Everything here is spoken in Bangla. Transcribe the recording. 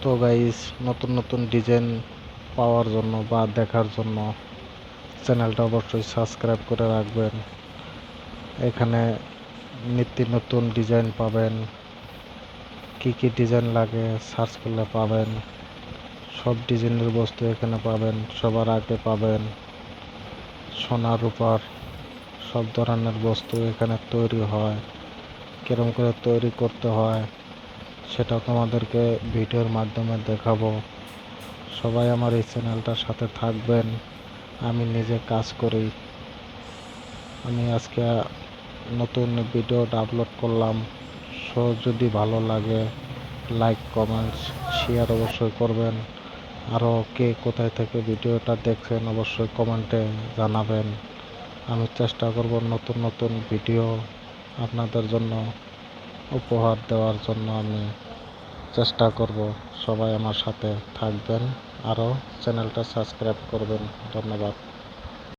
তো গাইস, নতুন নতুন ডিজাইন পাওয়ার জন্য বা দেখার জন্য চ্যানেলটা অবশ্যই সাবস্ক্রাইব করে রাখবেন। এখানে নিত্য নতুন ডিজাইন পাবেন, কি কি ডিজাইন লাগে সার্চ করলে পাবেন। সব ডিজাইনের বস্তু এখানে পাবেন, সবার আগে পাবেন। সোনা রূপার সব ধরনের বস্তু এখানে তৈরি হয়। কিরম করে তৈরি করতে হয় সেটা তোমাদেরকে ভিডিওর মাধ্যমে দেখাবো। সবাই আমার এই চ্যানেলটার সাথে থাকবেন। আমি নিজে কাজ করি। আমি আজকে নতুন ভিডিওটা আপলোড করলাম। সো যদি ভালো লাগে লাইক কমেন্টস শেয়ার অবশ্যই করবেন। আরও কে কোথায় থেকে ভিডিওটা দেখছেন অবশ্যই কমেন্টে জানাবেন। আমি চেষ্টা করব নতুন নতুন ভিডিও আপনাদের জন্য উপহার দেওয়ার জন্য আমি চেষ্টা করব। সবাই আমার সাথে থাকবেন, আরও চ্যানেলটা সাবস্ক্রাইব করবেন। ধন্যবাদ।